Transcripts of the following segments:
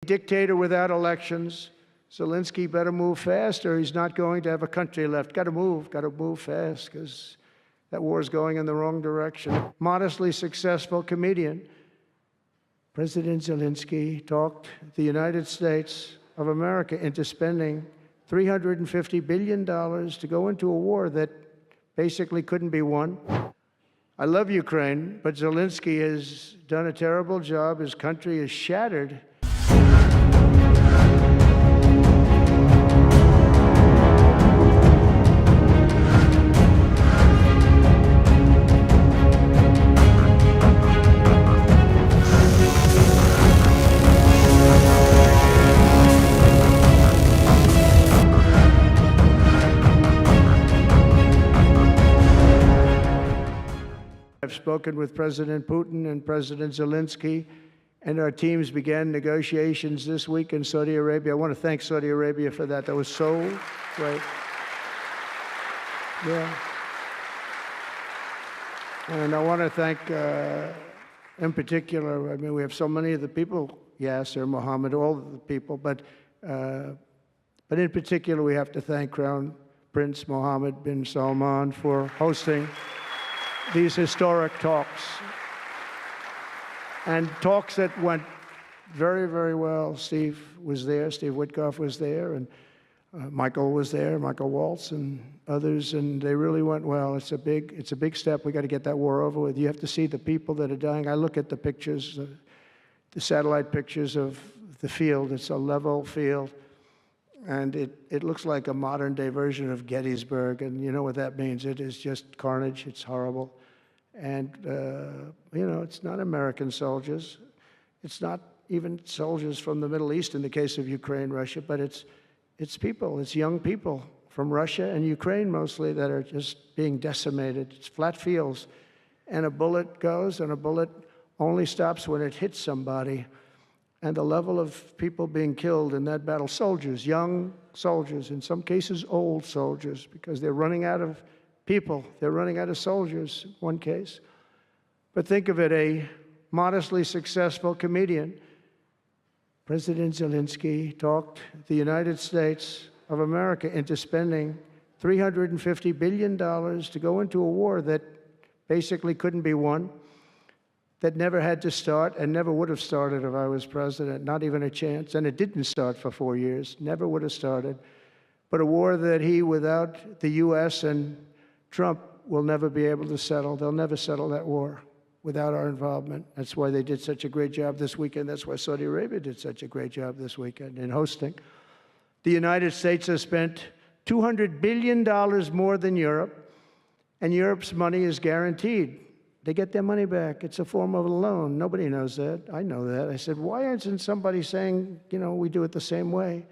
Dictator without elections. Zelensky better move fast or he's not going to have a country left. Got to move fast because that war is going in the wrong direction. Modestly successful comedian. President Zelensky talked the United States of America into spending $350 billion to go into a war that basically couldn't be won. I love Ukraine, but Zelensky has done a terrible job. His country is shattered. I've spoken with President Putin and President Zelensky, and our teams began negotiations this week in Saudi Arabia. I want to thank Saudi Arabia for that. That was so great. Yeah. And I want to thank, in particular, I mean, we have so many of the people, Yasser, Mohammed, all of the people, but in particular, we have to thank Crown Prince Mohammed bin Salman for hosting these historic talks, and talks that went very, very well. Steve was there, Steve Witkoff was there, and Michael was there, Michael Waltz and others, and they really went well. It's a big step. We got to get that war over with. You have to see the people that are dying. I look at the pictures, the satellite pictures of the field. It's a level field, and it looks like a modern-day version of Gettysburg, and you know what that means. It is just carnage. It's horrible. And, you know, it's not American soldiers. It's not even soldiers from the Middle East in the case of Ukraine, Russia, but it's people. It's young people from Russia and Ukraine mostly that are just being decimated. It's flat fields. And a bullet goes, and a bullet only stops when it hits somebody. And the level of people being killed in that battle, soldiers, young soldiers, in some cases old soldiers, because they're running out of people. They're running out of soldiers, one case. But think of it, a modestly successful comedian. President Zelensky talked the United States of America into spending $350 billion to go into a war that basically couldn't be won, that never had to start and never would have started if I was president, not even a chance. And it didn't start for 4 years, never would have started. But a war that he, without the U.S. and Trump, will never be able to settle. They'll never settle that war without our involvement. That's why they did such a great job this weekend. That's why Saudi Arabia did such a great job this weekend in hosting. The United States has spent $200 billion more than Europe, and Europe's money is guaranteed. They get their money back. It's a form of a loan. Nobody knows that. I know that. I said, why isn't somebody saying, you know, we do it the same way?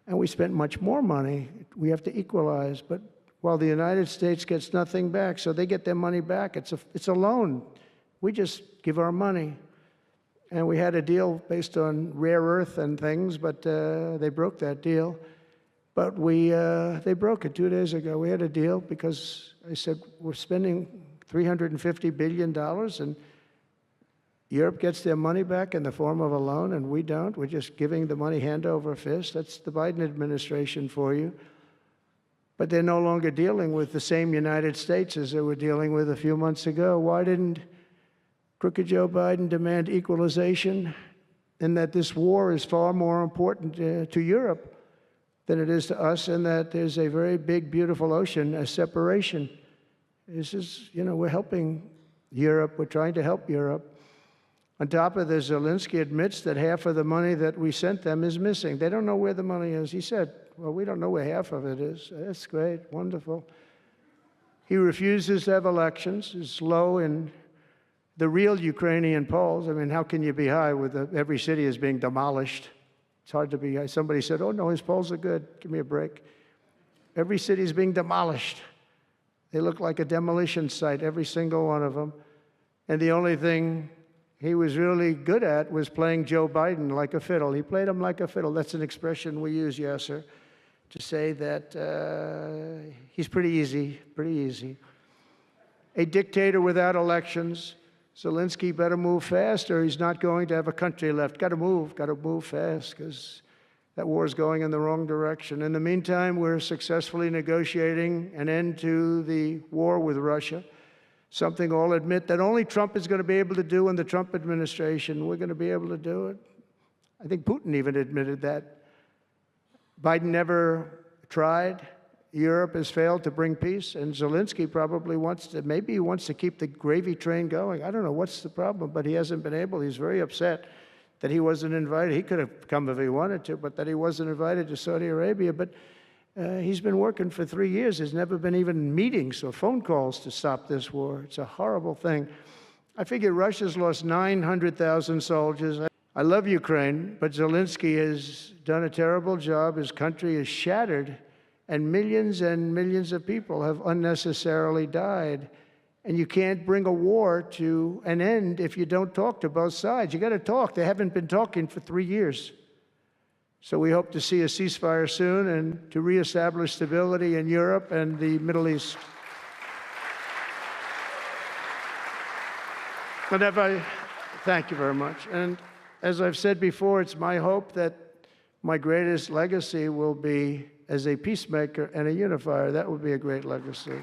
And we spent much more money. We have to equalize. But while the United States gets nothing back, so they get their money back. It's a loan. We just give our money. And we had a deal based on rare earth and things, but they broke that deal. But they broke it 2 days ago. We had a deal because I said, we're spending $350 billion, and Europe gets their money back in the form of a loan, and we don't. We're just giving the money hand over fist. That's the Biden administration for you. But they're no longer dealing with the same United States as they were dealing with a few months ago. Why didn't crooked Joe Biden demand equalization, in that this war is far more important to Europe than it is to us, and that there's a very big, beautiful ocean, a separation? This is, you know, we're helping Europe. We're trying to help Europe. On top of this, Zelensky admits that half of the money that we sent them is missing. They don't know where the money is. He said, well, we don't know where half of it is. That's great, wonderful. He refuses to have elections. It's low in the real Ukrainian polls. I mean, how can you be high with every city is being demolished? It's hard to be high. Somebody said, oh, no, his polls are good. Give me a break. Every city is being demolished. They look like a demolition site, every single one of them. And the only thing he was really good at was playing Joe Biden like a fiddle. He played him like a fiddle. That's an expression we use, Yasser, to say that he's pretty easy, pretty easy. A dictator without elections. Zelensky better move fast or he's not going to have a country left. Got to move fast because that war is going in the wrong direction. In the meantime, we're successfully negotiating an end to the war with Russia, something all admit that only Trump is going to be able to do in the Trump administration. We're going to be able to do it. I think Putin even admitted that. Biden never tried. Europe has failed to bring peace, and Zelensky probably wants to, maybe he wants to keep the gravy train going. I don't know what's the problem, but he hasn't been able. He's very upset that he wasn't invited. He could have come if he wanted to, but that he wasn't invited to Saudi Arabia. But he's been working for 3 years. There's never been even meetings or phone calls to stop this war. It's a horrible thing. I figure Russia's lost 900,000 soldiers. I love Ukraine, but Zelensky has done a terrible job. His country is shattered, and millions of people have unnecessarily died. And you can't bring a war to an end if you don't talk to both sides. You got to talk. They haven't been talking for 3 years. So we hope to see a ceasefire soon and to reestablish stability in Europe and the Middle East. Thank you very much. And as I've said before, it's my hope that my greatest legacy will be as a peacemaker and a unifier. That would be a great legacy.